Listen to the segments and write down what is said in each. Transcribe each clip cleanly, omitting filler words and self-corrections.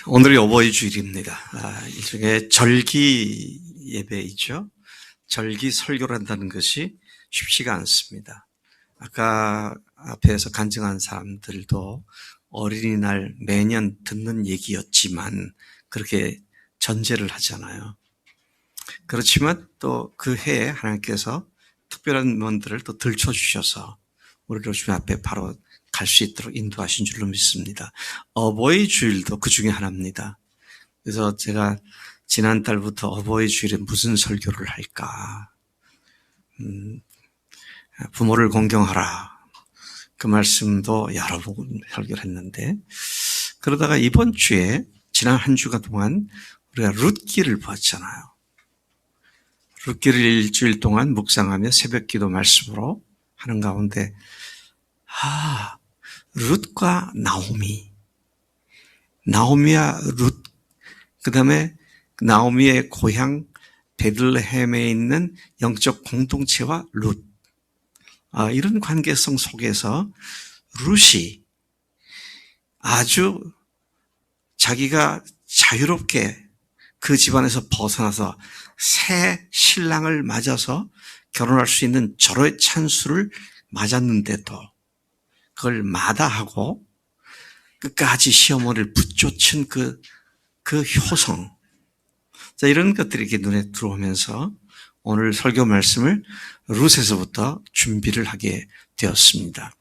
오늘이 어버이 주일입니다. 일종의 절기 예배이죠. 절기 설교를 한다는 것이 쉽지가 않습니다. 아까 앞에서 간증한 사람들도 어린이날 매년 듣는 얘기였지만 그렇게 전제를 하잖아요. 그렇지만 또 그 해에 하나님께서 특별한 면들을 또 들춰주셔서 우리를 주님 앞에 바로 갈 수 있도록 인도하신 줄로 믿습니다. 어버이 주일도 그 중에 하나입니다. 그래서 제가 지난달부터 어버이 주일에 무슨 설교를 할까? 부모를 공경하라. 그 말씀도 여러 번 설교를 했는데, 그러다가 이번 주에 지난 한 주간 동안 우리가 룻기를 봤잖아요. 룻기를 일주일 동안 묵상하며 새벽 기도 말씀으로 하는 가운데 룻과 나오미와 룻, 그 다음에 나오미의 고향 베들레헴에 있는 영적 공동체와 룻, 이런 관계성 속에서 룻이 아주 자기가 자유롭게 그 집안에서 벗어나서 새 신랑을 맞아서 결혼할 수 있는 절호의 찬스를 맞았는데도 그걸 마다하고 끝까지 시어머니를 붙쫓은 그 효성. 자, 이런 것들이 이렇게 눈에 들어오면서 오늘 설교 말씀을 룻에서부터 준비를 하게 되었습니다.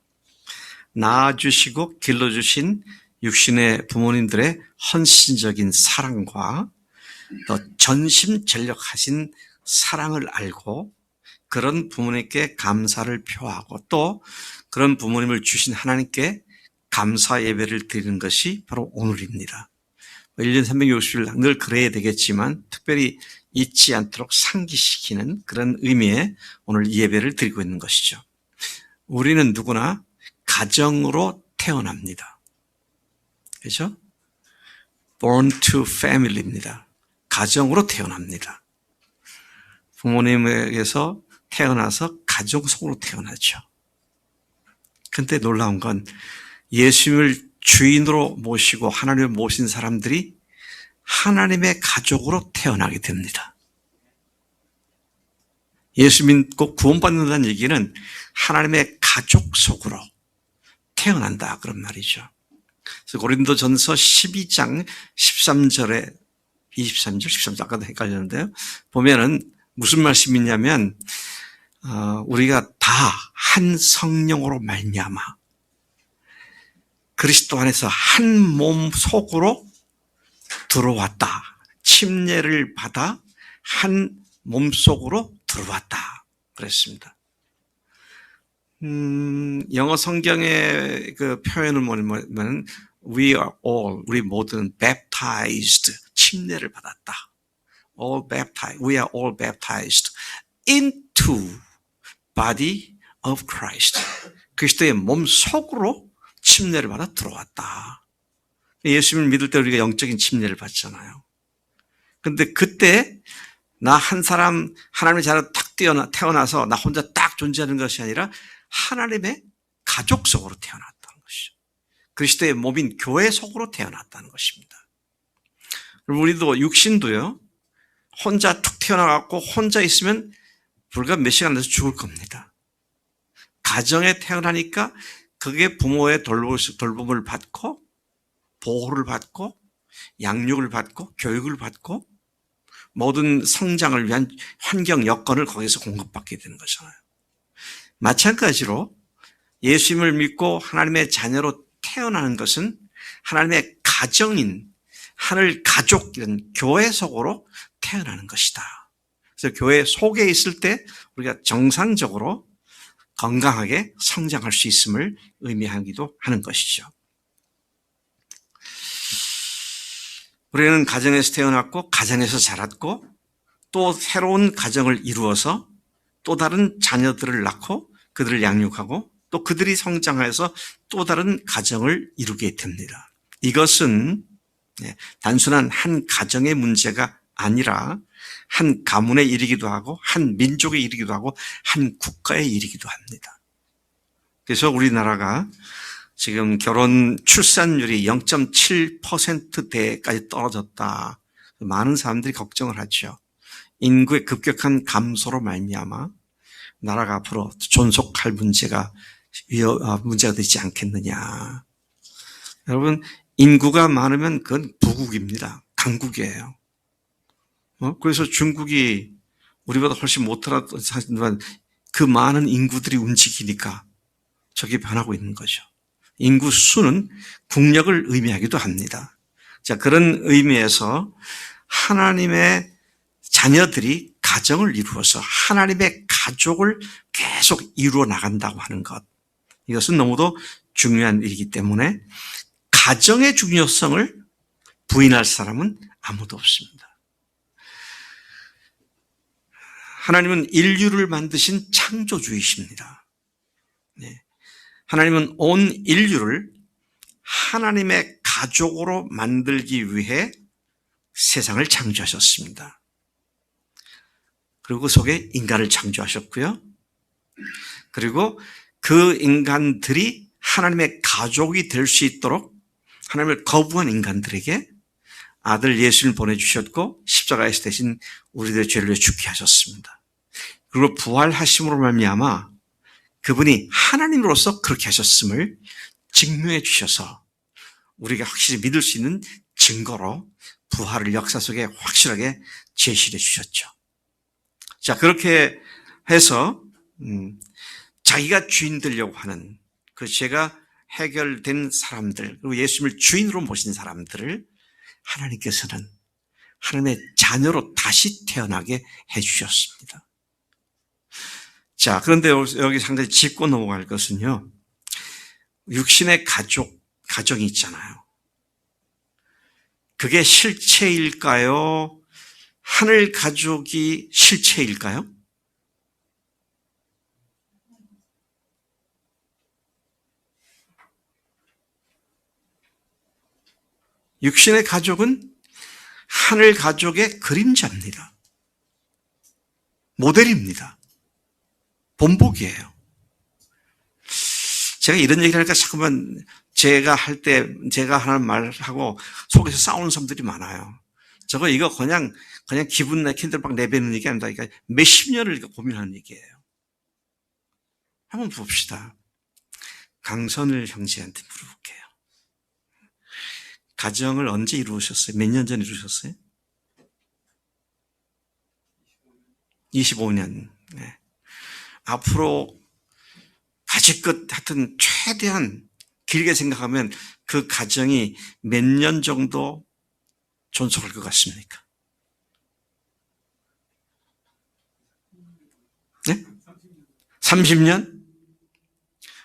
낳아주시고 길러주신 육신의 부모님들의 헌신적인 사랑과 또 전심전력하신 사랑을 알고 그런 부모님께 감사를 표하고 또 그런 부모님을 주신 하나님께 감사 예배를 드리는 것이 바로 오늘입니다. 1년 360일 늘 그래야 되겠지만 특별히 잊지 않도록 상기시키는 그런 의미에 오늘 이 예배를 드리고 있는 것이죠. 우리는 누구나 가정으로 태어납니다. 그렇죠? Born to family입니다. 가정으로 태어납니다. 부모님에게서 태어나서 가정 속으로 태어나죠. 근데 놀라운 건 예수님을 주인으로 모시고 하나님을 모신 사람들이 하나님의 가족으로 태어나게 됩니다. 예수 믿고 구원받는다는 얘기는 하나님의 가족 속으로 태어난다 그런 말이죠. 그래서 고린도전서 12장 13절에 23절, 13절 아까도 헷갈렸는데요. 보면은 무슨 말씀이 있냐면 우리가 다 한 성령으로 말미암아 그리스도 안에서 한 몸 속으로 들어왔다. 침례를 받아 한 몸 속으로 들어왔다. 그랬습니다. 영어 성경의 그 표현을 뭐냐면 we are all, 우리 모두는 baptized, 침례를 받았다. All baptized, we are all baptized into body of Christ. 그리스도의 몸 속으로 침례를 받아 들어왔다. 예수님을 믿을 때 우리가 영적인 침례를 받잖아요. 그런데 그때 나 한 사람 하나님의 자녀로 탁 태어나서 나 혼자 딱 존재하는 것이 아니라 하나님의 가족 속으로 태어났다는 것이죠. 그리스도의 몸인 교회 속으로 태어났다는 것입니다. 우리도 육신도요. 혼자 툭 태어나갖고 혼자 있으면 불과 몇 시간 내서 죽을 겁니다. 가정에 태어나니까 그게 부모의 돌봄을 받고 보호를 받고 양육을 받고 교육을 받고 모든 성장을 위한 환경 여건을 거기서 공급받게 되는 거잖아요. 마찬가지로 예수님을 믿고 하나님의 자녀로 태어나는 것은 하나님의 가정인 하늘 가족 이런 교회 속으로 태어나는 것이다. 그래서 교회 속에 있을 때 우리가 정상적으로 건강하게 성장할 수 있음을 의미하기도 하는 것이죠. 우리는 가정에서 태어났고 가정에서 자랐고 또 새로운 가정을 이루어서 또 다른 자녀들을 낳고 그들을 양육하고 또 그들이 성장해서 또 다른 가정을 이루게 됩니다. 이것은 단순한 한 가정의 문제가 아니라 한 가문의 일이기도 하고 한 민족의 일이기도 하고 한 국가의 일이기도 합니다. 그래서 우리나라가 지금 결혼 출산율이 0.7%대까지 떨어졌다. 많은 사람들이 걱정을 하죠. 인구의 급격한 감소로 말미암아 나라가 앞으로 존속할 문제가 되지 않겠느냐. 여러분, 인구가 많으면 그건 부국입니다. 강국이에요. 그래서 중국이 우리보다 훨씬 못하지만 그 많은 인구들이 움직이니까 저게 변하고 있는 거죠. 인구 수는 국력을 의미하기도 합니다. 자, 그런 의미에서 하나님의 자녀들이 가정을 이루어서 하나님의 가족을 계속 이루어 나간다고 하는 것. 이것은 너무도 중요한 일이기 때문에 가정의 중요성을 부인할 사람은 아무도 없습니다. 하나님은 인류를 만드신 창조주이십니다. 네. 하나님은 온 인류를 하나님의 가족으로 만들기 위해 세상을 창조하셨습니다. 그리고 그 속에 인간을 창조하셨고요. 그리고 그 인간들이 하나님의 가족이 될 수 있도록 하나님을 거부한 인간들에게 아들 예수를 보내주셨고 십자가에서 대신 우리들의 죄를 죽게 하셨습니다. 그리고 부활하심으로 말미암아 그분이 하나님으로서 그렇게 하셨음을 증명해 주셔서 우리가 확실히 믿을 수 있는 증거로 부활을 역사 속에 확실하게 제시해 주셨죠. 자, 그렇게 해서 자기가 주인 되려고 하는 그 죄가 해결된 사람들, 그리고 예수님을 주인으로 모신 사람들을 하나님께서는 하나님의 자녀로 다시 태어나게 해주셨습니다. 자, 그런데 여기 상당히 짚고 넘어갈 것은요, 육신의 가정이 있잖아요. 그게 실체일까요? 하늘 가족이 실체일까요? 육신의 가족은 하늘 가족의 그림자입니다. 모델입니다. 본보기예요. 제가 이런 얘기를 하니까 자꾸만 제가 하는 말하고 속에서 싸우는 사람들이 많아요. 이거 그냥 기분 내킨들 막 내뱉는 얘기 아닙니다. 그러니까 몇십 년을 고민하는 얘기예요. 한번 봅시다. 강선을 형제한테 물어볼게요. 가정을 언제 이루셨어요? 몇 년 전에 이루셨어요? 25년. 네. 앞으로 가지껏 하여튼 최대한 길게 생각하면 그 가정이 몇 년 정도 존속할 것 같습니까? 네? 30년?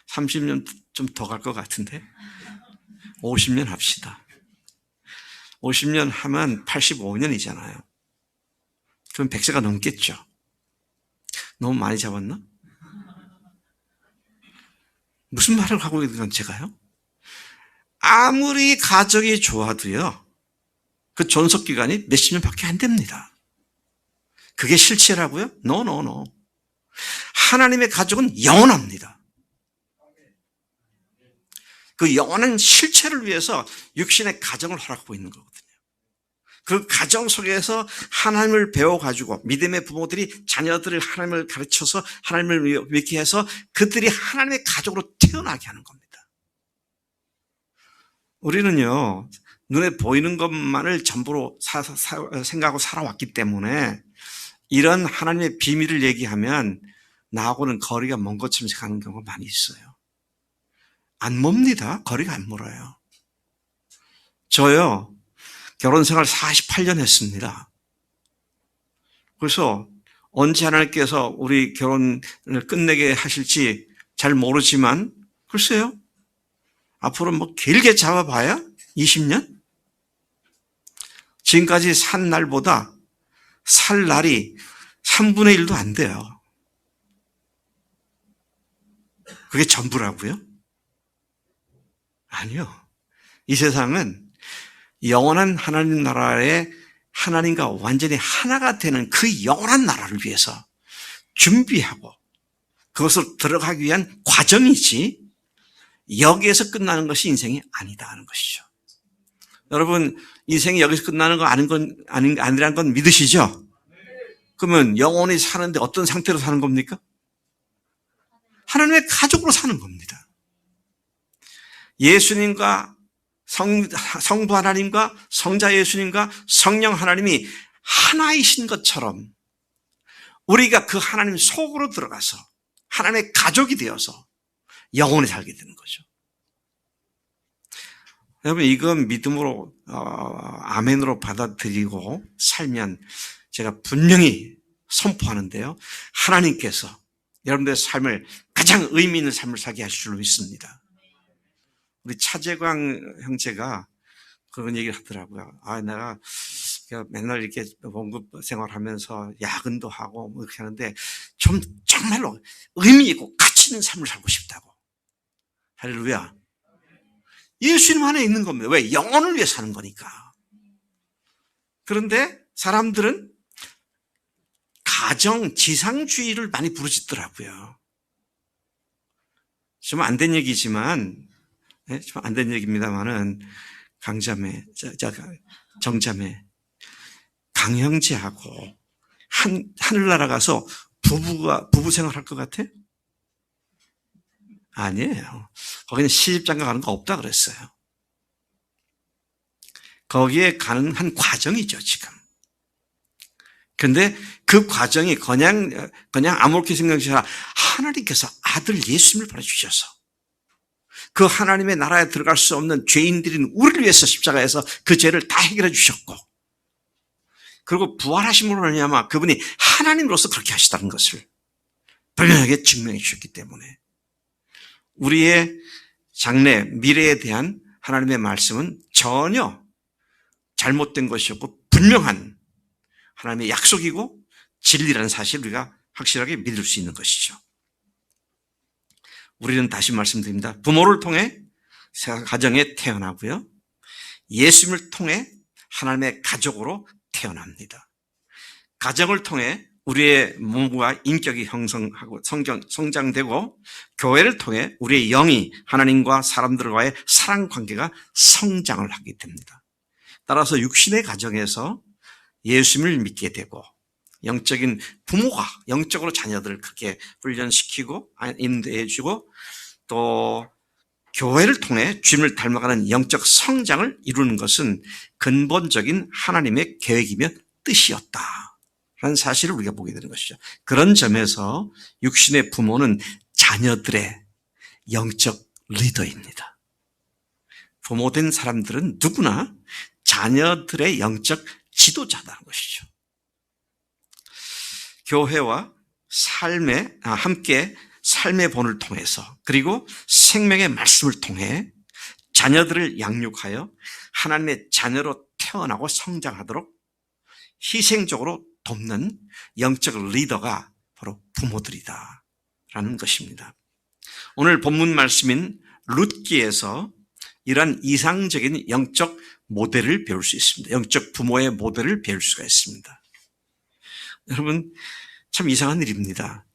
30년 좀 더 갈 것 같은데? 50년 합시다. 50년 하면 85년이잖아요. 그럼 100세가 넘겠죠. 너무 많이 잡았나? 무슨 말을 하고 있는 건 제가요? 아무리 가정이 좋아도요, 그 존속기간이 몇십 년밖에 안 됩니다. 그게 실체라고요? No. 하나님의 가족은 영원합니다. 그 영원한 실체를 위해서 육신의 가정을 허락하고 있는 거거든요. 그 가정 속에서 하나님을 배워가지고 믿음의 부모들이 자녀들을 하나님을 가르쳐서 하나님을 믿게 해서 그들이 하나님의 가족으로 태어나게 하는 겁니다. 우리는요, 눈에 보이는 것만을 전부로 생각하고 살아왔기 때문에 이런 하나님의 비밀을 얘기하면 나하고는 거리가 먼 것처럼 생각하는 경우가 많이 있어요. 안 멉니다. 거리가 안 멀어요. 저요, 결혼 생활 48년 했습니다. 그래서 언제 하나님께서 우리 결혼을 끝내게 하실지 잘 모르지만, 글쎄요, 앞으로 뭐 길게 잡아봐야 20년? 지금까지 산 날보다 살 날이 3분의 1도 안 돼요. 그게 전부라고요? 아니요. 이 세상은 영원한 하나님 나라에 하나님과 완전히 하나가 되는 그 영원한 나라를 위해서 준비하고 그것을 들어가기 위한 과정이지, 여기에서 끝나는 것이 인생이 아니다 하는 것이죠. 여러분, 인생이 여기서 끝나는 거 아니라는 건 믿으시죠? 그러면 영원히 사는데 어떤 상태로 사는 겁니까? 하나님의 가족으로 사는 겁니다. 예수님과 성부 하나님과 성자 예수님과 성령 하나님이 하나이신 것처럼 우리가 그 하나님 속으로 들어가서 하나님의 가족이 되어서 영원히 살게 되는 거죠. 여러분, 이건 믿음으로 아멘으로 받아들이고 살면 제가 분명히 선포하는데요, 하나님께서 여러분들의 삶을 가장 의미 있는 삶을 살게 하실 줄로 믿습니다. 우리 차재광 형제가 그런 얘기를 하더라고요. 내가 맨날 이렇게 봉급 생활하면서 야근도 하고 뭐 이렇게 하는데 좀 정말로 의미 있고 가치 있는 삶을 살고 싶다고. 할렐루야. 예수님 안에 있는 겁니다. 왜? 영혼을 위해 사는 거니까. 그런데 사람들은 가정 지상주의를 많이 부르짖더라고요. 좀 안 된 얘기지만, 좀 안 된 얘기입니다만은 강자매, 정자매, 강형제하고 하늘나라 가서 부부 생활할 것 같아? 아니에요. 거기는 시집장가 가는 거 없다 그랬어요. 거기에 가는 한 과정이죠, 지금. 근데 그 과정이 그냥 아무렇게 생각하지 않아 하나님께서 아들 예수님을 보내주셔서 그 하나님의 나라에 들어갈 수 없는 죄인들인 우리를 위해서 십자가에서 그 죄를 다 해결해 주셨고, 그리고 부활하심으로 말미암아 그분이 하나님으로서 그렇게 하시다는 것을 분명하게 증명해 주셨기 때문에 우리의 장래, 미래에 대한 하나님의 말씀은 전혀 잘못된 것이었고 분명한 하나님의 약속이고 진리라는 사실을 우리가 확실하게 믿을 수 있는 것이죠. 우리는 다시 말씀드립니다. 부모를 통해 가정에 태어나고요, 예수님을 통해 하나님의 가족으로 태어납니다. 가정을 통해 우리의 몸과 인격이 형성하고 성장되고, 교회를 통해 우리의 영이 하나님과 사람들과의 사랑 관계가 성장을 하게 됩니다. 따라서 육신의 가정에서 예수님을 믿게 되고, 영적인 부모가 영적으로 자녀들을 그렇게 훈련시키고 인도해주고, 또 교회를 통해 주님을 닮아가는 영적 성장을 이루는 것은 근본적인 하나님의 계획이며 뜻이었다라는 사실을 우리가 보게 되는 것이죠. 그런 점에서 육신의 부모는 자녀들의 영적 리더입니다. 부모된 사람들은 누구나 자녀들의 영적 지도자다는 것이죠. 교회와 함께 삶의 본을 통해서, 그리고 생명의 말씀을 통해 자녀들을 양육하여 하나님의 자녀로 태어나고 성장하도록 희생적으로 돕는 영적 리더가 바로 부모들이다라는 것입니다. 오늘 본문 말씀인 룻기에서 이러한 이상적인 영적 모델을 배울 수 있습니다. 영적 부모의 모델을 배울 수가 있습니다. 여러분, 참 이상한 일입니다.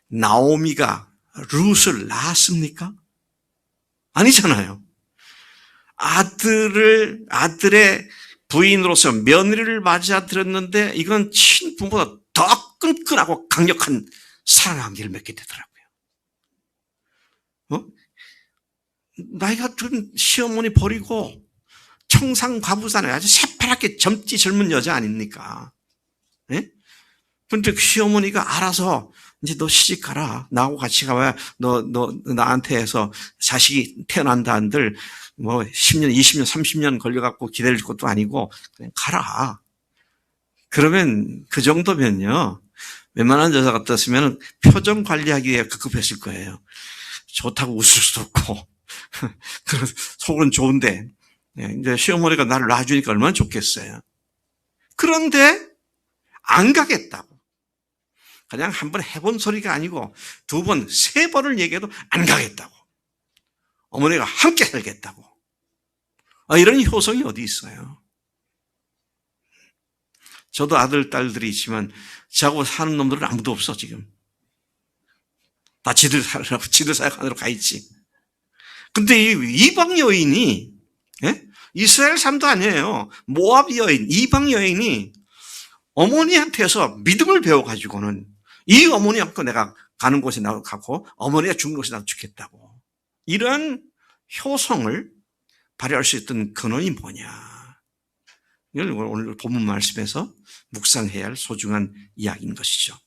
나오미가 룻을 낳았습니까? 아니잖아요. 아들의 부인으로서 며느리를 맞아들였는데 이건 친부모보다 더 끈끈하고 강력한 사랑 관계를 맺게 되더라고요. 나이가 든 시어머니 버리고 청상과부잖아요. 아주 새파랗게 젊은 여자 아닙니까? 예? 근데 그 시어머니가 알아서 이제 너 시집 가라. 나하고 같이 가봐야 너 나한테 해서 자식이 태어난다 한들 뭐 10년, 20년, 30년 걸려갖고 기다릴 것도 아니고 그냥 가라. 그러면 그 정도면요, 웬만한 여자 같았으면 표정 관리하기에 급급했을 거예요. 좋다고 웃을 수도 없고 속은 좋은데 이제 시어머니가 나를 놔주니까 얼마나 좋겠어요. 그런데 안 가겠다고. 그냥 한 번 해본 소리가 아니고 두 번, 세 번을 얘기해도 안 가겠다고. 어머니가 함께 살겠다고. 이런 효성이 어디 있어요? 저도 아들, 딸들이 있지만 저하고 사는 놈들은 아무도 없어, 지금. 다 지들 사역하느라 가 있지. 근데 이 이방 여인이, 예? 이스라엘 사람도 아니에요. 모압 여인, 이방 여인이 어머니한테서 믿음을 배워가지고는 이 어머니하고 내가 가는 곳에 나도 가고 어머니가 죽는 곳에 나도 죽겠다고. 이런 효성을 발휘할 수 있던 근원이 뭐냐. 이걸 오늘 본문 말씀에서 묵상해야 할 소중한 이야기인 것이죠.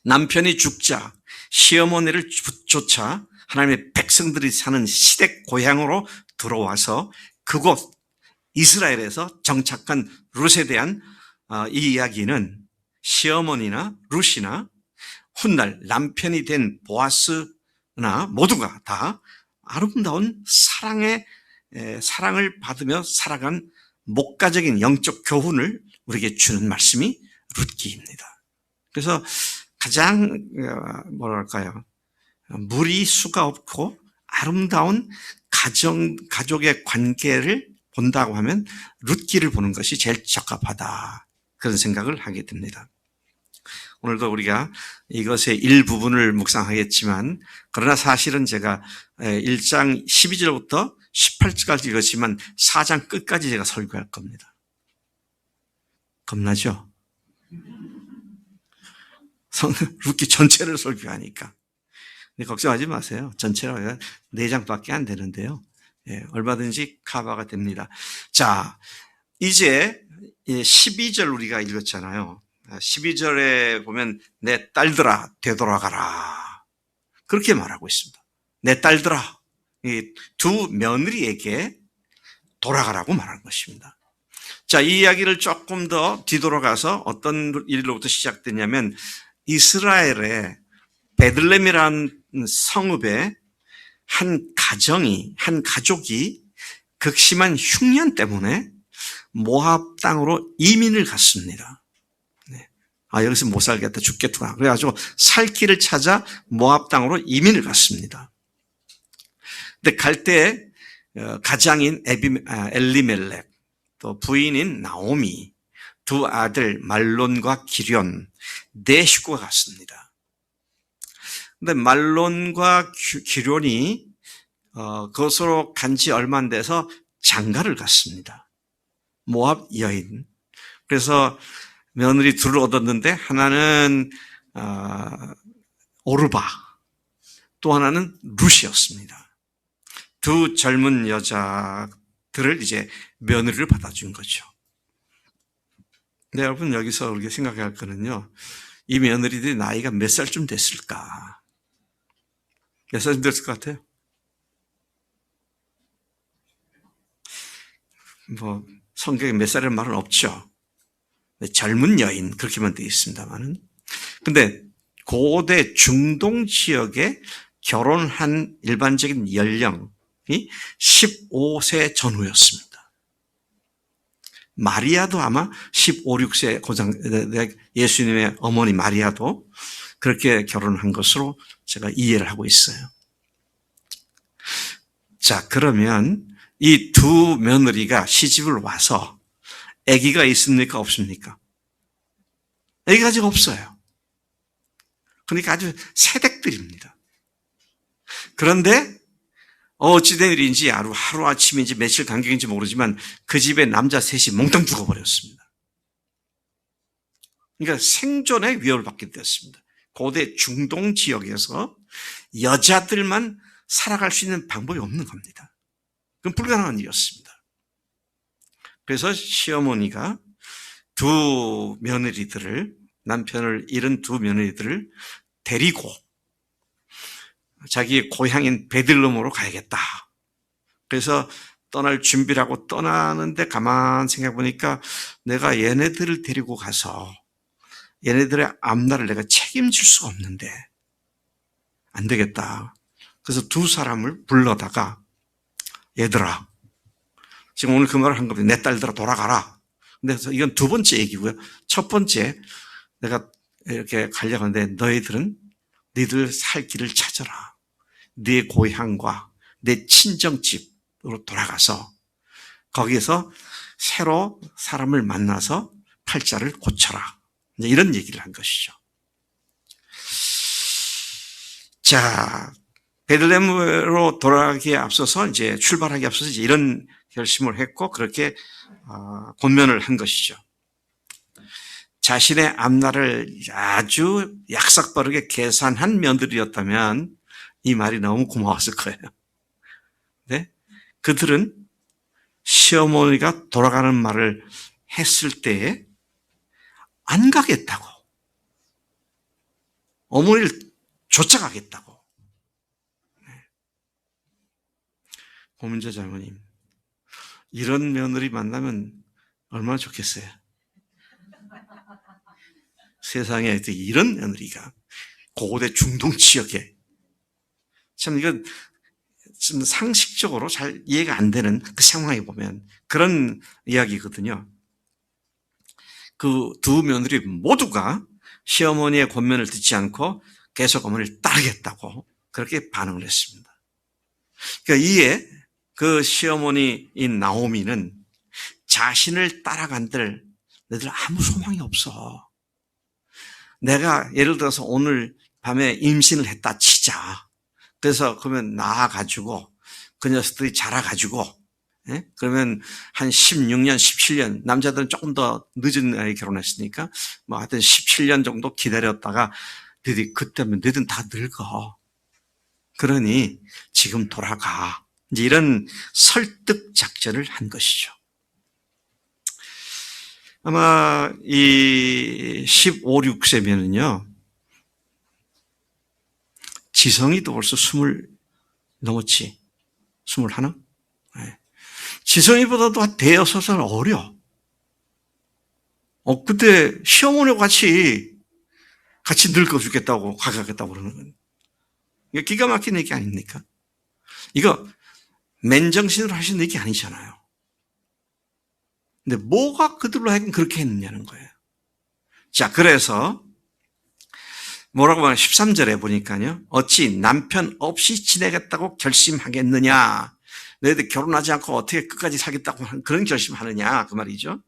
남편이 죽자 시어머니를 쫓아 하나님의 백성들이 사는 시댁 고향으로 들어와서 그곳 이스라엘에서 정착한 룻에 대한 이 이야기는 시어머니나 룻이나 훗날 남편이 된 보아스나 모두가 다 아름다운 사랑을 받으며 살아간 목가적인 영적 교훈을 우리에게 주는 말씀이 룻기입니다. 그래서 가장 뭐랄까요, 무리수가 없고 아름다운 가족의 관계를 본다고 하면 룻기를 보는 것이 제일 적합하다, 그런 생각을 하게 됩니다. 오늘도 우리가 이것의 일부분을 묵상하겠지만, 그러나 사실은 제가 1장 12절부터 18절까지 읽었지만 4장 끝까지 제가 설교할 겁니다. 겁나죠? 룻기 전체를 설교하니까. 걱정하지 마세요. 전체가 4장밖에 안 되는데요. 예, 얼마든지 커버가 됩니다. 자, 이제 12절 우리가 읽었잖아요. 12절에 보면 내 딸들아 되돌아가라, 그렇게 말하고 있습니다. 내 딸들아, 이 두 며느리에게 돌아가라고 말하는 것입니다. 자, 이 이야기를 조금 더 뒤돌아가서 어떤 일로부터 시작됐냐면, 이스라엘의 베들레헴이라는 성읍에 한 가족이 극심한 흉년 때문에 모압 땅으로 이민을 갔습니다. 네. 여기서 못 살겠다, 죽겠구나. 그래가지고 살 길을 찾아 모압 땅으로 이민을 갔습니다. 근데 갈 때 가장인 엘리멜렉, 또 부인인 나오미, 두 아들 말론과 기련, 네 식구가 갔습니다. 근데 말론과 기련이 그것으로 간 지 얼마 안 돼서 장가를 갔습니다. 모압 여인. 그래서 며느리 둘을 얻었는데, 하나는 오르바, 또 하나는 룻이었습니다. 두 젊은 여자들을 이제 며느리를 받아준 거죠. 근데 여러분, 여기서 우리가 생각해야 할 거는요, 이 며느리들이 나이가 몇 살쯤 됐을까? 몇 살쯤 됐을 것 같아요? 성경에 몇 살이라는 말은 없죠. 젊은 여인, 그렇게만 되어 있습니다만은. 근데 고대 중동 지역에 결혼한 일반적인 연령이 15세 전후였습니다. 마리아도 아마 15, 16세, 예수님의 어머니 마리아도 그렇게 결혼한 것으로 제가 이해를 하고 있어요. 자, 그러면 이 두 며느리가 시집을 와서 아기가 있습니까, 없습니까? 아기가 아직 없어요. 그러니까 아주 새댁들입니다. 그런데 어찌된 일인지 하루아침인지 며칠 간격인지 모르지만 그 집에 남자 셋이 몽땅 죽어버렸습니다. 그러니까 생존의 위협을 받게 되었습니다. 고대 중동 지역에서 여자들만 살아갈 수 있는 방법이 없는 겁니다. 그건 불가능한 일이었습니다. 그래서 시어머니가 두 며느리들을, 남편을 잃은 두 며느리들을 데리고 자기 고향인 베들레헴으로 가야겠다. 그래서 떠날 준비를 하고 떠나는데, 가만 생각해 보니까 내가 얘네들을 데리고 가서 얘네들의 앞날을 내가 책임질 수가 없는데 안 되겠다. 그래서 두 사람을 불러다가, 얘들아, 지금 오늘 그 말을 한 겁니다. 내 딸들아 돌아가라. 근데 이건 두 번째 얘기고요. 첫 번째, 내가 이렇게 가려고 하는데 너희들은 너희들 살 길을 찾아라. 네 고향과 내 친정집으로 돌아가서 거기에서 새로 사람을 만나서 팔자를 고쳐라. 이제 이런 얘기를 한 것이죠. 자, 베들레헴으로 돌아가기에 앞서서 이제 출발하기에 앞서서 이제 이런 결심을 했고 그렇게 권면을 한 것이죠. 자신의 앞날을 아주 약삭빠르게 계산한 며느리였다면 이 말이 너무 고마웠을 거예요. 네? 그들은 시어머니가 돌아가는 말을 했을 때에 안 가겠다고, 어머니를 쫓아가겠다고. 고민자 장모님, 이런 며느리 만나면 얼마나 좋겠어요. 세상에 이런 며느리가 고대 중동 지역에, 참 이건 좀 상식적으로 잘 이해가 안 되는 그 상황에 보면 그런 이야기거든요. 그 두 며느리 모두가 시어머니의 권면을 듣지 않고 계속 어머니를 따르겠다고 그렇게 반응을 했습니다. 그러니까 이에 그 시어머니인 나오미는 자신을 따라간들 너희들 아무 소망이 없어. 내가 예를 들어서 오늘 밤에 임신을 했다 치자. 그래서 그러면 낳아가지고 그 녀석들이 자라가지고 그러면 한 16년, 17년, 남자들은 조금 더 늦은 나이에 결혼했으니까 뭐 하여튼 17년 정도 기다렸다가 너희들이 그때면 너희들은 다 늙어. 그러니 지금 돌아가. 이제 이런 설득 작전을 한 것이죠. 아마 이 15, 16세면은요, 지성이도 벌써 20 넘었지. 21? 네. 지성이보다도 대여섯 살 어려. 그때 시어머니와 같이 늙어 죽겠다고, 가겠다고 그러는 거예요. 이거 기가 막힌 얘기 아닙니까? 이거 맨정신으로 하신 얘기 아니잖아요. 근데 뭐가 그들로 하여금 그렇게 했느냐는 거예요. 자, 그래서 뭐라고 말하냐, 13절에 보니까요. 어찌 남편 없이 지내겠다고 결심하겠느냐. 너희들 결혼하지 않고 어떻게 끝까지 살겠다고 하는 그런 결심하느냐 그 말이죠.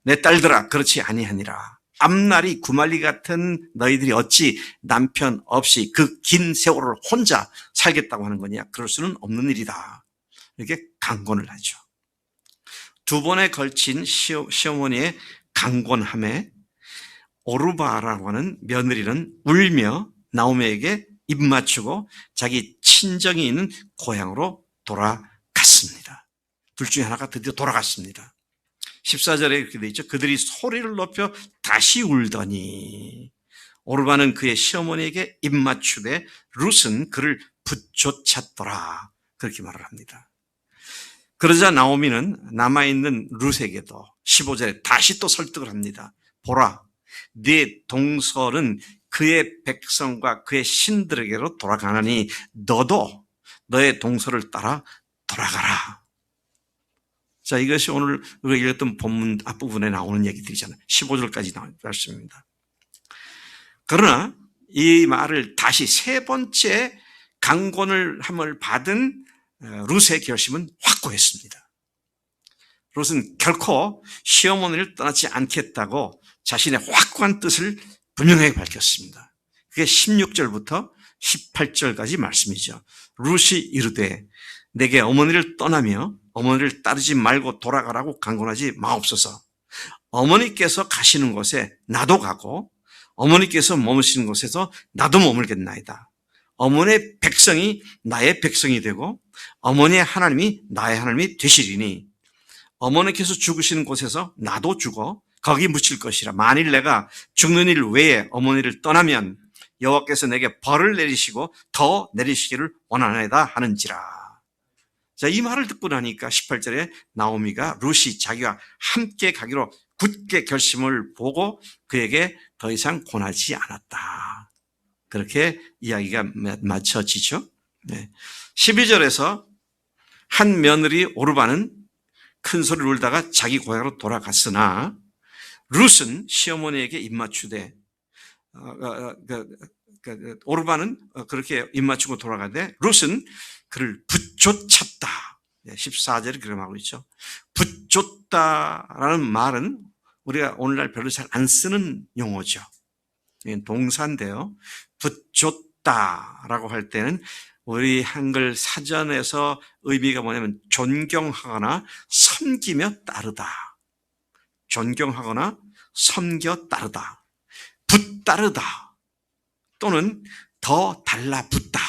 내 딸들아 그렇지 아니하니라. 앞날이 구말리 같은 너희들이 어찌 남편 없이 그 긴 세월을 혼자 살겠다고 하는 거냐. 그럴 수는 없는 일이다. 이렇게 강권을 하죠. 두 번에 걸친 시어머니의 강권함에 오르바라고 하는 며느리는 울며 나오미에게 입 맞추고 자기 친정이 있는 고향으로 돌아갔습니다. 둘 중에 하나가 드디어 돌아갔습니다. 14절에 이렇게 되어 있죠. 그들이 소리를 높여 다시 울더니 오르바는 그의 시어머니에게 입 맞추되 룻은 그를 붙쫓았더라. 그렇게 말을 합니다. 그러자 나오미는 남아있는 룻에게도 15절에 다시 또 설득을 합니다. 보라, 네 동설은 그의 백성과 그의 신들에게로 돌아가나니 너도 너의 동설을 따라 돌아가라. 자, 이것이 오늘 우리가 읽었던 본문 앞부분에 나오는 얘기들이잖아요. 15절까지 나온 말씀입니다. 그러나 이 말을 다시 세 번째 강권을 함을 받은 룻의 결심은 확고했습니다. 룻은 결코 시어머니를 떠나지 않겠다고 자신의 확고한 뜻을 분명하게 밝혔습니다. 그게 16절부터 18절까지 말씀이죠. 룻이 이르되 내게 어머니를 떠나며 어머니를 따르지 말고 돌아가라고 강권하지 마옵소서. 어머니께서 가시는 곳에 나도 가고 어머니께서 머무시는 곳에서 나도 머물겠나이다. 어머니의 백성이 나의 백성이 되고 어머니의 하나님이 나의 하나님이 되시리니 어머니께서 죽으시는 곳에서 나도 죽어 거기 묻힐 것이라. 만일 내가 죽는 일 외에 어머니를 떠나면 여호와께서 내게 벌을 내리시고 더 내리시기를 원하나이다 하는지라. 자, 이 말을 듣고 나니까 18절에 나오미가 룻이 자기와 함께 가기로 굳게 결심을 보고 그에게 더 이상 권하지 않았다. 그렇게 이야기가 맞춰지죠. 네. 12절에서 한 며느리 오르바는 큰 소리를 울다가 자기 고향으로 돌아갔으나 룻은 시어머니에게 입맞추되 오르바는 그렇게 입맞추고 돌아가는데 룻은 그를 붙쫓았다. 14절에 그렇게 말하고 있죠. 붙쫓다라는 말은 우리가 오늘날 별로 잘 안 쓰는 용어죠. 동사인데요. 붙쫓다라고 할 때는 우리 한글 사전에서 의미가 뭐냐면 존경하거나 섬기며 따르다. 존경하거나 섬겨 따르다. 붙따르다. 또는 더 달라붙다.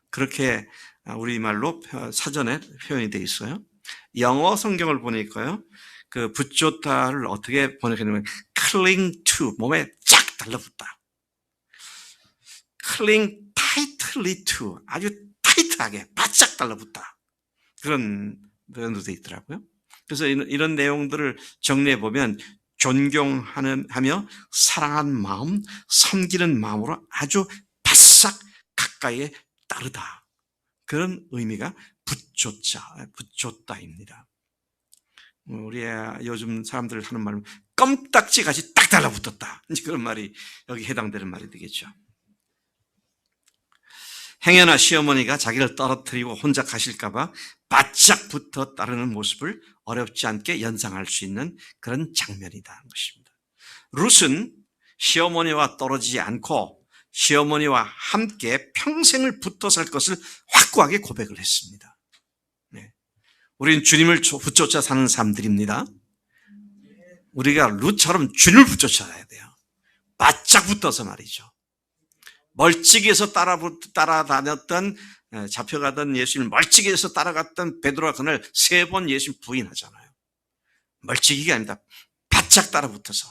그렇게 우리말로 사전에 표현이 되어 있어요. 영어 성경을 보니까요. 그 붙잡다를 어떻게 번역했냐면 cling to, 몸에 쫙 달라붙다. cling tightly to, 아주 타이트하게 바짝 달라붙다. 그런 표현도 되어 있더라고요. 그래서 이런 내용들을 정리해 보면 존경하며 사랑하는 마음, 섬기는 마음으로 아주 바싹 가까이에 따르다. 그런 의미가 붙잡다입니다. 우리 요즘 사람들 하는 말은 껌딱지같이 딱 달라붙었다. 그런 말이 여기 해당되는 말이 되겠죠. 행여나 시어머니가 자기를 떨어뜨리고 혼자 가실까봐 바짝 붙어 따르는 모습을 어렵지 않게 연상할 수 있는 그런 장면이다 것입니다. 룻은 시어머니와 떨어지지 않고 시어머니와 함께 평생을 붙어 살 것을 확고하게 고백을 했습니다. 네. 우리는 주님을 붙잡아 사는 사람들입니다. 우리가 룻처럼 주님을 붙잡아야 돼요. 바짝 붙어서 말이죠. 멀찍이에서 따라다녔던, 잡혀가던 예수님을 멀찍이에서 따라갔던 베드로가 그날 3번 예수님 부인하잖아요. 멀찍이가 아니다. 바짝 따라붙어서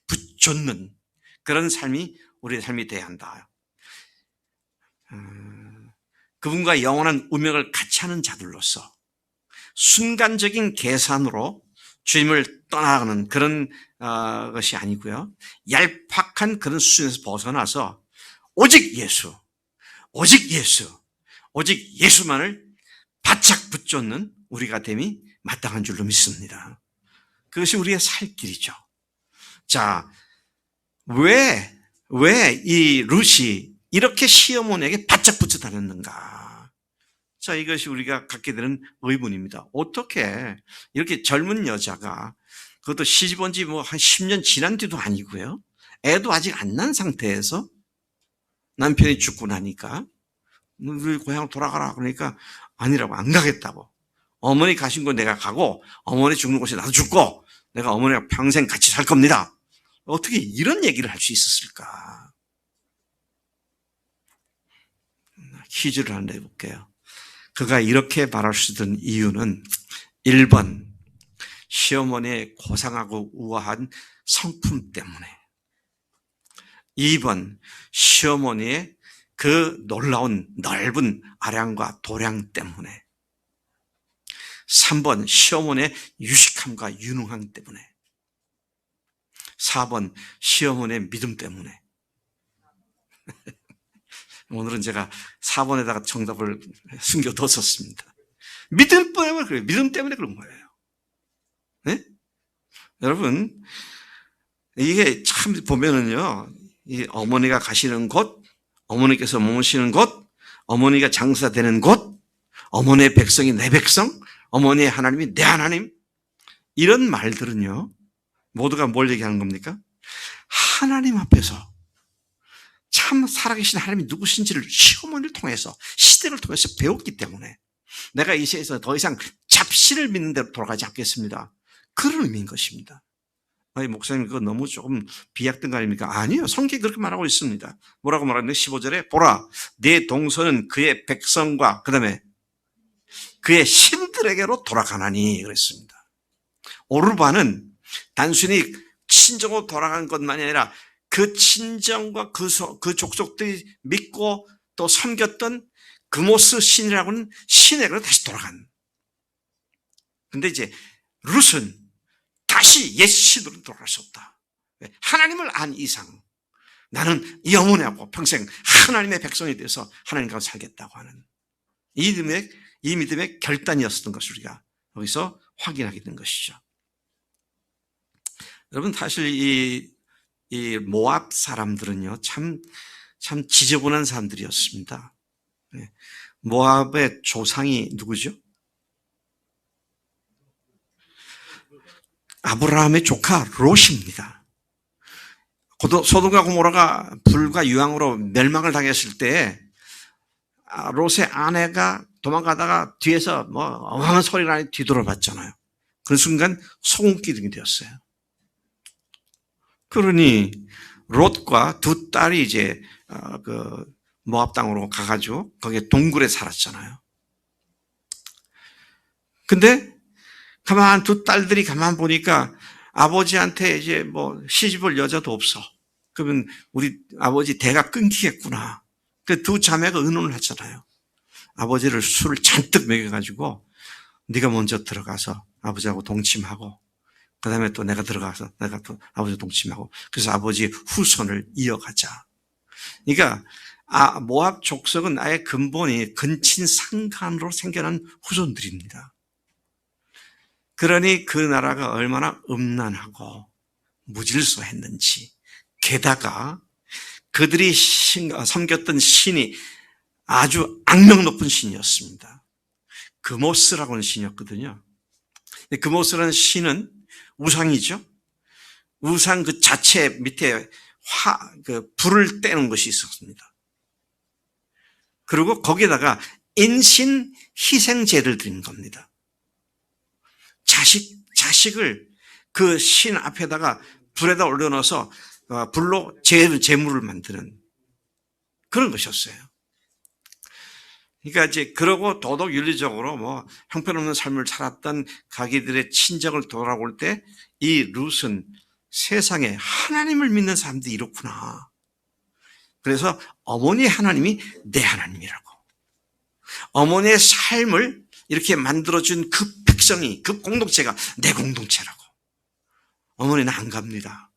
붙잡는 그런 삶이 우리의 삶이 돼야 한다. 그분과 영원한 운명을 같이 하는 자들로서 순간적인 계산으로 주님을 떠나가는 그런 것이 아니고요. 얄팍한 그런 수준에서 벗어나서 오직 예수, 오직 예수, 오직 예수만을 바짝 붙잡는 우리가 됨이 마땅한 줄로 믿습니다. 그것이 우리의 살 길이죠. 자, 왜 이 룻이 이렇게 시어머니에게 바짝 붙여 다녔는가? 자, 이것이 우리가 갖게 되는 의문입니다. 어떻게 이렇게 젊은 여자가, 그것도 시집 온 지 뭐 한 10년 지난 뒤도 아니고요. 애도 아직 안 난 상태에서 남편이 죽고 나니까 우리 고향 돌아가라 그러니까 아니라고, 안 가겠다고. 어머니 가신 곳 내가 가고 어머니 죽는 곳에 나도 죽고 내가 어머니랑 평생 같이 살 겁니다. 어떻게 이런 얘기를 할 수 있었을까? 퀴즈를 하나 내볼게요. 그가 이렇게 말할 수 있던 이유는 1번 시어머니의 고상하고 우아한 성품 때문에, 2번 시어머니의 그 놀라운 넓은 아량과 도량 때문에, 3번 시어머니의 유식함과 유능함 때문에, 4번 시어머니의 믿음 때문에. 오늘은 제가 4번에다가 정답을 숨겨뒀었습니다. 믿음 때문에 그래요. 믿음 때문에 그런 거예요. 네? 여러분, 이게 참 보면은요, 이 어머니가 가시는 곳, 어머니께서 머무시는 곳, 어머니가 장사되는 곳, 어머니의 백성이 내 백성, 어머니의 하나님이 내 하나님, 이런 말들은요, 모두가 뭘 얘기하는 겁니까? 하나님 앞에서 참 살아계신 하나님이 누구신지를 시어머니를 통해서, 시대를 통해서 배웠기 때문에 내가 이 세상에서 더 이상 잡신을 믿는 대로 돌아가지 않겠습니다. 그런 의미인 것입니다. 아니, 목사님, 그거 너무 조금 비약된 거 아닙니까? 아니에요. 성경이 그렇게 말하고 있습니다. 뭐라고 말하는데, 15절에 보라, 내 동서는 그의 백성과 그 다음에 그의 신들에게로 돌아가나니 그랬습니다. 오르바는 단순히 친정으로 돌아간 것만이 아니라 그 친정과 그 족속들이 믿고 또 섬겼던 그모스 신이라고는 신에게로 다시 돌아간. 근데 이제 룻은 다시 옛 신으로 돌아갈 수 없다. 하나님을 안 이상 나는 영원하고 평생 하나님의 백성이 되어서 하나님과 살겠다고 하는 이 믿음의 결단이었던 것을 우리가 여기서 확인하게 된 것이죠. 여러분, 사실 이 모압 사람들은요, 참 지저분한 사람들이었습니다. 모압의 조상이 누구죠? 아브라함의 조카 롯입니다. 소돔과 고모라가 불과 유황으로 멸망을 당했을 때 롯의 아내가 도망가다가 뒤에서 뭐 어마어마한 소리가 나니 뒤돌아봤잖아요. 그 순간 소금기둥이 되었어요. 그러니 롯과 두 딸이 이제 그 모압 땅으로 가가지고 거기에 동굴에 살았잖아요. 근데 가만 두 딸들이 가만 보니까 아버지한테 이제 뭐 시집올 여자도 없어. 그러면 우리 아버지 대가 끊기겠구나. 그 두 자매가 의논을 했잖아요. 아버지를 술을 잔뜩 먹여가지고 네가 먼저 들어가서 아버지하고 동침하고 그 다음에 또 내가 들어가서 내가 또 아버지 동침하고 그래서 아버지 후손을 이어가자. 그러니까 모압 족속은 아예 근본이 근친상간으로 생겨난 후손들입니다. 그러니 그 나라가 얼마나 음란하고 무질서했는지 게다가 그들이 섬겼던 신이 아주 악명 높은 신이었습니다. 그모스라고 하는 신이었거든요. 그모스라는 신은 우상이죠. 우상 그 자체 밑에 불을 떼는 것이 있었습니다. 그리고 거기에다가 인신 희생제를 드린 겁니다. 자식을 그 신 앞에다가 불에다 올려놓아서 불로 제물을 만드는 그런 것이었어요. 그러니까 이제 그러고 도덕윤리적으로 뭐 형편없는 삶을 살았던 자기들의 친정을 돌아올 때 이 룻은 세상에 하나님을 믿는 사람들이 이렇구나. 그래서 어머니의 하나님이 내 하나님이라고. 어머니의 삶을 이렇게 만들어준 그 백성이, 그 공동체가 내 공동체라고. 어머니는 안 갑니다.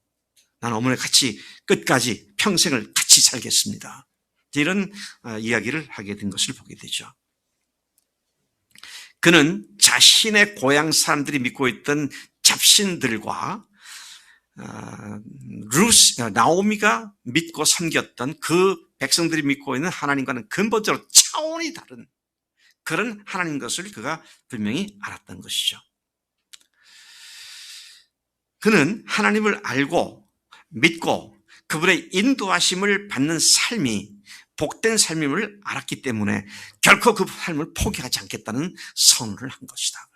나는 어머니 같이 끝까지 평생을 같이 살겠습니다. 이런 이야기를 하게 된 것을 보게 되죠. 그는 자신의 고향 사람들이 믿고 있던 잡신들과 나오미가 믿고 섬겼던 그 백성들이 믿고 있는 하나님과는 근본적으로 차원이 다른 그런 하나님 것을 그가 분명히 알았던 것이죠. 그는 하나님을 알고 믿고 그분의 인도하심을 받는 삶이 복된 삶임을 알았기 때문에 결코 그 삶을 포기하지 않겠다는 선언을 한 것이다.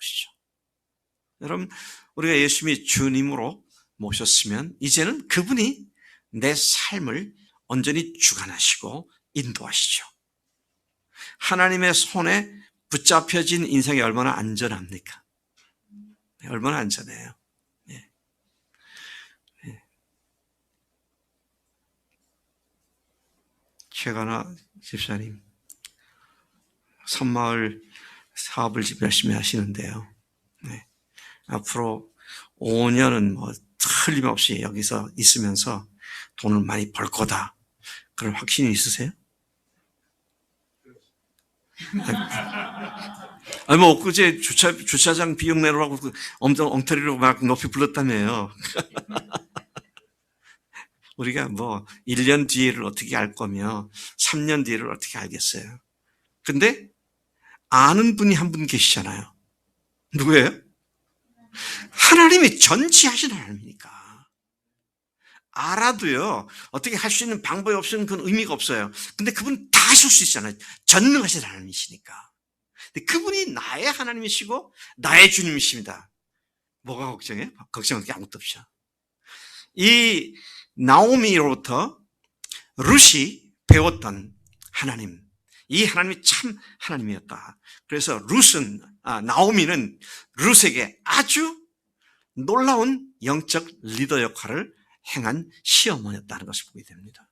여러분, 우리가 예수님이 주님으로 모셨으면 이제는 그분이 내 삶을 온전히 주관하시고 인도하시죠. 하나님의 손에 붙잡혀진 인생이 얼마나 안전합니까? 얼마나 안전해요. 최가나 집사님, 섬마을 사업을 열심히 하시는데요. 앞으로 5년은 뭐 틀림없이 여기서 있으면서 돈을 많이 벌 거다. 그런 확신이 있으세요? 뭐 엊그제 주차장 비용 내라고 엄청 엉터리로 막 높이 불렀다며요. 우리가 뭐 1년 뒤를 어떻게 알 거며 3년 뒤를 어떻게 알겠어요. 근데 아는 분이 한 분 계시잖아요. 누구예요? 하나님이 전지하신 하나님이니까. 알아도요, 어떻게 할 수 있는 방법이 없으면 그건 의미가 없어요. 근데 그분 다 하실 수 있잖아요. 전능하신 하나님이시니까. 근데 그분이 나의 하나님이시고 나의 주님이십니다. 뭐가 걱정해? 걱정할 게 아무것도 없죠. 이 나오미로부터 룻이 배웠던 하나님, 이 하나님이 참 하나님이었다. 그래서 나오미는 룻에게 아주 놀라운 영적 리더 역할을 행한 시어머니였다는 것을 보게 됩니다.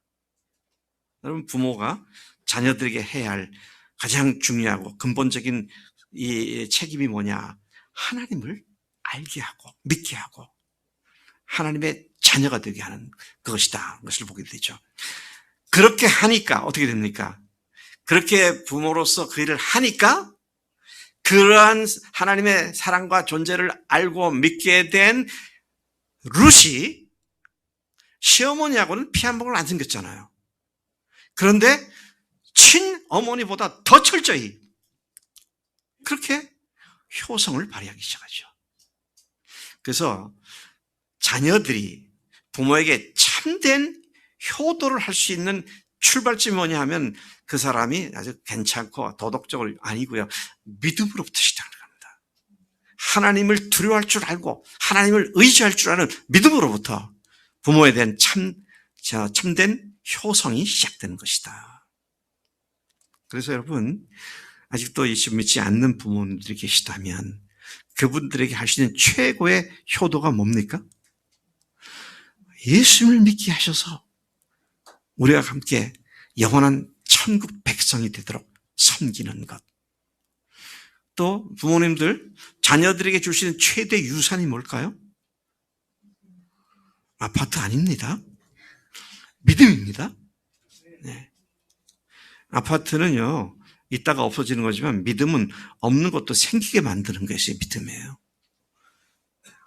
여러분, 부모가 자녀들에게 해야 할 가장 중요하고 근본적인 이 책임이 뭐냐? 하나님을 알게 하고 믿게 하고 하나님의 자녀가 되게 하는 그것이다. 그것을 보게 되죠. 그렇게 하니까 어떻게 됩니까? 그렇게 부모로서 그 일을 하니까 그러한 하나님의 사랑과 존재를 알고 믿게 된 룻이 시어머니하고는 피 한 방울 안 생겼잖아요. 그런데 친어머니보다 더 철저히 그렇게 효성을 발휘하기 시작하죠. 그래서 자녀들이 부모에게 참된 효도를 할 수 있는 출발점이 뭐냐 하면 그 사람이 아주 괜찮고 도덕적으로 아니고요. 믿음으로부터 시작을 합니다. 하나님을 두려워할 줄 알고 하나님을 의지할 줄 아는 믿음으로부터 부모에 대한 참된 효성이 시작되는 것이다. 그래서 여러분, 아직도 예수 믿지 않는 부모님들이 계시다면 그분들에게 할 수 있는 최고의 효도가 뭡니까? 예수님을 믿게 하셔서 우리가 함께 영원한 천국 백성이 되도록 섬기는 것. 또 부모님들, 자녀들에게 줄 수 있는 최대 유산이 뭘까요? 아파트 아닙니다. 믿음입니다. 네. 아파트는요, 있다가 없어지는 거지만 믿음은 없는 것도 생기게 만드는 것이 믿음이에요.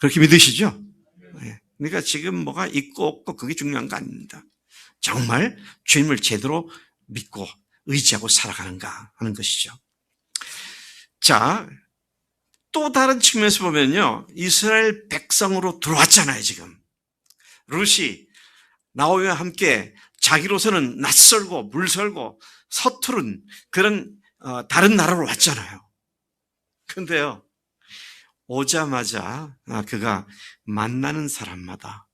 그렇게 믿으시죠? 네. 그러니까 지금 뭐가 있고 없고 그게 중요한 거 아닙니다. 정말 주님을 제대로 믿고 의지하고 살아가는가 하는 것이죠. 자, 또 다른 측면에서 보면요, 이스라엘 백성으로 들어왔잖아요, 지금. 룻이 나오미와 함께 자기로서는 낯설고 물설고 서투른 그런 다른 나라로 왔잖아요. 근데요, 오자마자 그가 만나는 사람마다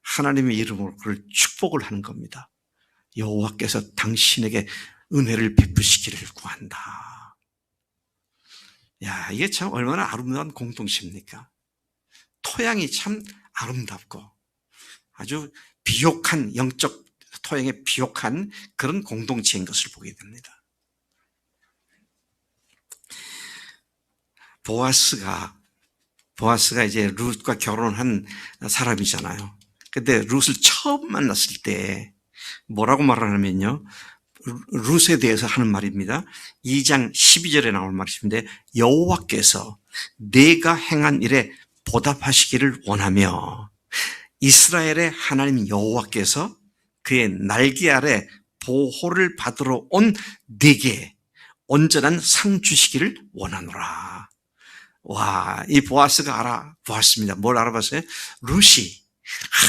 하나님의 이름으로 그를 축복을 하는 겁니다. 여호와께서 당신에게 은혜를 베푸시기를 구한다. 야, 이게 참 얼마나 아름다운 공동체입니까? 토양이 참 아름답고 아주 비옥한 영적 토양에 비옥한 그런 공동체인 것을 보게 됩니다. 보아스가 이제 룻과 결혼한 사람이잖아요. 근데 룻을 처음 만났을 때 뭐라고 말하냐면요, 룻에 대해서 하는 말입니다. 2장 12절에 나올 말씀인데, 여호와께서 내가 행한 일에 보답하시기를 원하며 이스라엘의 하나님 여호와께서 그의 날개 아래 보호를 받으러 온 네게 온전한 상 주시기를 원하노라. 와, 이 보아스가 알아보았습니다. 뭘 알아봤어요? 룻이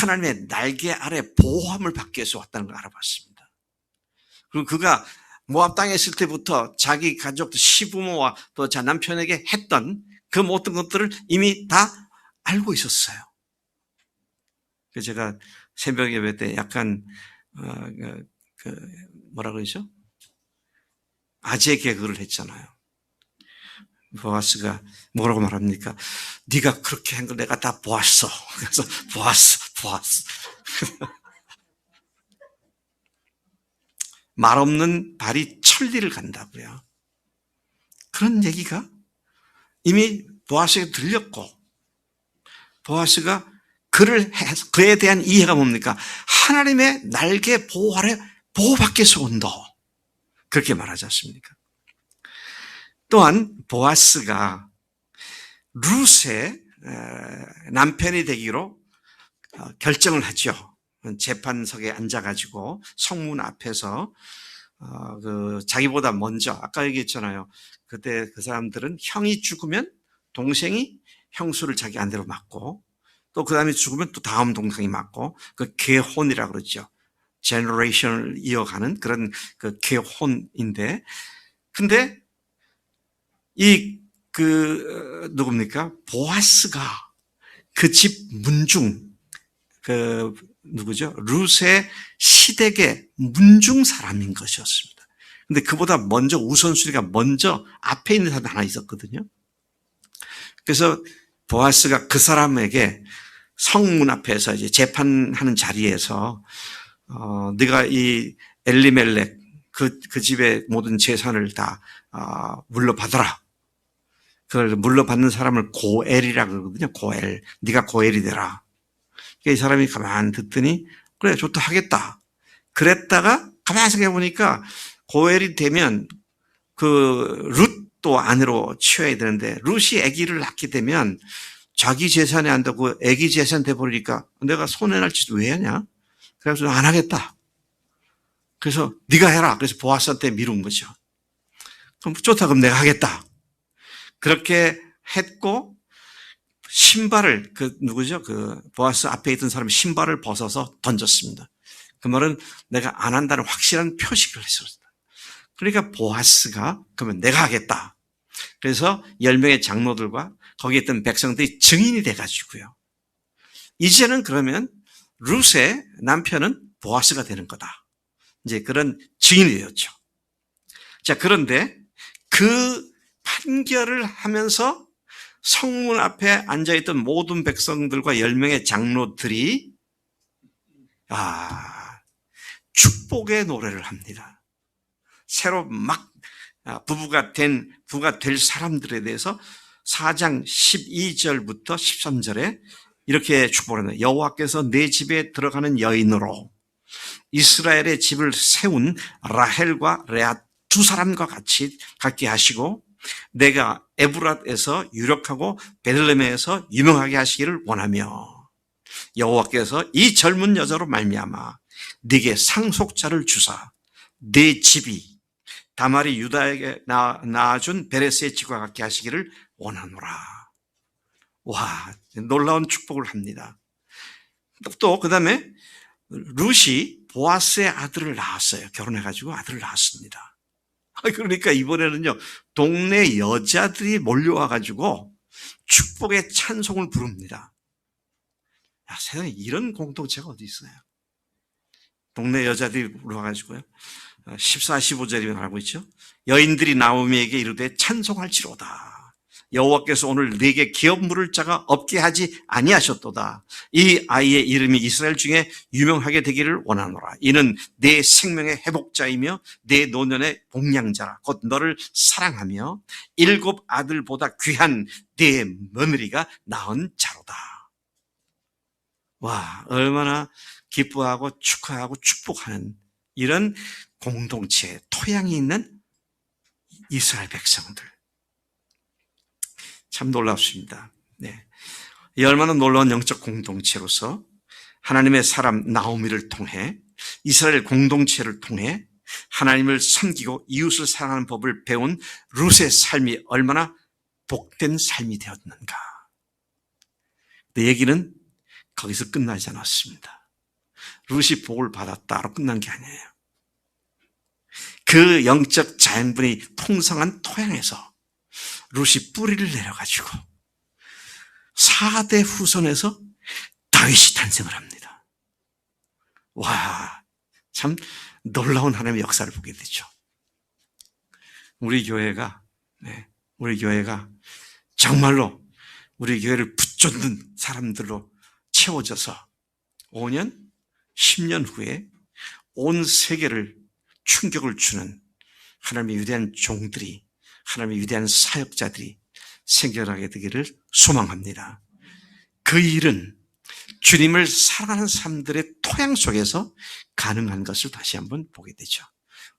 하나님의 날개 아래 보호함을 받기 위해서 왔다는 걸 알아봤습니다. 그리고 그가 모압 땅에 있을 때부터 자기 가족, 시부모와 또 자 남편에게 했던 그 모든 것들을 이미 다 알고 있었어요. 그래서 제가 새벽 예배 때 약간 뭐라 그러죠? 아재 개그를 했잖아요. 보아스가 뭐라고 말합니까? 네가 그렇게 한 걸 내가 다 보았어. 그래서 보았어. 말 없는 발이 천리를 간다고요. 그런 얘기가 이미 보아스에게 들렸고, 보아스가 그에 대한 이해가 뭡니까? 하나님의 날개 보호 아래 보호받게서 온다. 그렇게 말하지 않습니까? 또한 보아스가 룻의 남편이 되기로 결정을 하죠. 재판석에 앉아가지고 성문 앞에서 자기보다 먼저, 아까 얘기했잖아요. 그때 그 사람들은 형이 죽으면 동생이 형수를 자기 안대로 맡고, 또 그 다음에 죽으면 또 다음 동생이 맡고, 그 계혼이라고 그러죠. 제너레이션을 이어가는 그런 그 계혼인데, 근데 누굽니까? 보아스가 그 집 문중, 누구죠? 룻의 시댁의 문중 사람인 것이었습니다. 근데 그보다 먼저 우선순위가 먼저 앞에 있는 사람이 하나 있었거든요. 그래서 보아스가 그 사람에게 성문 앞에서 이제 재판하는 자리에서, 네가 이 엘리멜렉, 그 집의 모든 재산을 다, 물러받아라. 그걸 물러받는 사람을 고엘이라고 그러거든요. 고엘. 네가 고엘이 되라. 이 사람이 가만히 듣더니, 그래, 좋다 하겠다. 그랬다가 가만히 생각해 보니까 고엘이 되면 룻도 아내로 취해야 되는데, 룻이 아기를 낳게 되면 자기 재산이 안 되고 아기 재산 돼버리니까 내가 손해날 짓 왜 하냐? 그래서 안 하겠다. 그래서 네가 해라. 그래서 보아스한테 미룬 거죠. 그럼 좋다. 그럼 내가 하겠다. 그렇게 했고, 신발을, 누구죠? 보아스 앞에 있던 사람이 신발을 벗어서 던졌습니다. 그 말은 내가 안 한다는 확실한 표식을 했었다. 그러니까 보아스가 그러면 내가 하겠다. 그래서 10명의 장로들과 거기에 있던 백성들이 증인이 돼가지고요. 이제는 그러면 룻의 남편은 보아스가 되는 거다. 이제 그런 증인이 되었죠. 자, 그런데 그 판결을 하면서 성문 앞에 앉아있던 모든 백성들과 10명의 장로들이 축복의 노래를 합니다. 새로 막 부부가 될 사람들에 대해서 4장 12절부터 13절에 이렇게 축복을 합니다. 여호와께서 내 집에 들어가는 여인으로 이스라엘의 집을 세운 라헬과 레아 두 사람과 같게 하시고 내가 에브랏에서 유력하고 베들레헴에서 유명하게 하시기를 원하며 여호와께서 이 젊은 여자로 말미암아 네게 상속자를 주사 네 집이 다말이 유다에게 낳아준 베레스의 집과 같게 하시기를 원하노라. 와, 놀라운 축복을 합니다. 또 그다음에 룻이 보아스의 아들을 낳았어요. 결혼해가지고 아들을 낳았습니다. 그러니까 이번에는요, 동네 여자들이 몰려와가지고 축복의 찬송을 부릅니다. 세상에 이런 공동체가 어디 있어요? 동네 여자들이 몰려와가지고요. 14, 15절이면 알고 있죠? 여인들이 나오미에게 이르되 찬송할지로다. 여호와께서 오늘 네게 기업 물을 자가 없게 하지 아니하셨도다. 이 아이의 이름이 이스라엘 중에 유명하게 되기를 원하노라. 이는 내 생명의 회복자이며 내 노년의 복량자라. 곧 너를 사랑하며 7 아들보다 귀한 내 며느리가 낳은 자로다. 와, 얼마나 기뻐하고 축하하고 축복하는 이런 공동체, 토양이 있는 이스라엘 백성들. 참 놀랍습니다. 네. 이 얼마나 놀라운 영적 공동체로서 하나님의 사람 나오미를 통해 이스라엘 공동체를 통해 하나님을 섬기고 이웃을 사랑하는 법을 배운 룻의 삶이 얼마나 복된 삶이 되었는가. 내 얘기는 거기서 끝나지 않았습니다. 룻이 복을 받았다로 끝난 게 아니에요. 그 영적 자연분이 풍성한 토양에서 룻이 뿌리를 내려가지고 4대 후손에서 다윗이 탄생을 합니다. 와, 참 놀라운 하나님의 역사를 보게 되죠. 우리 교회가 정말로 우리 교회를 붙잡는 사람들로 채워져서 5년, 10년 후에 온 세계를 충격을 주는 하나님의 위대한 종들이, 하나님의 위대한 사역자들이 생겨나게 되기를 소망합니다. 그 일은 주님을 사랑하는 사람들의 토양 속에서 가능한 것을 다시 한번 보게 되죠.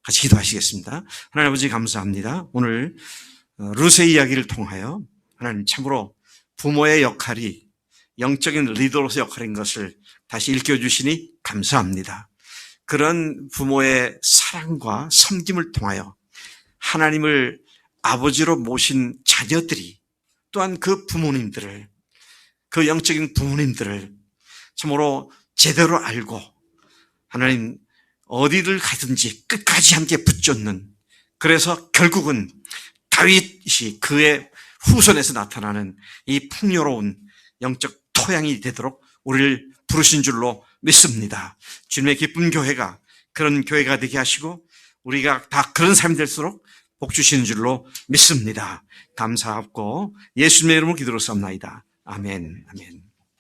같이 기도하시겠습니다. 하나님 아버지 감사합니다. 오늘 룻의 이야기를 통하여 하나님 참으로 부모의 역할이 영적인 리더로서 역할인 것을 다시 일깨워주시니 감사합니다. 그런 부모의 사랑과 섬김을 통하여 하나님을 아버지로 모신 자녀들이 또한 그 부모님들을, 그 영적인 부모님들을 참으로 제대로 알고 하나님 어디를 가든지 끝까지 함께 붙잡는, 그래서 결국은 다윗이 그의 후손에서 나타나는 이 풍요로운 영적 토양이 되도록 우리를 부르신 줄로 믿습니다. 주님의 기쁜 교회가 그런 교회가 되게 하시고 우리가 다 그런 삶이 될수록 복 주시는 줄로 믿습니다. 감사하고 예수님의 이름으로 기도로 삼나이다. 아멘. 아멘.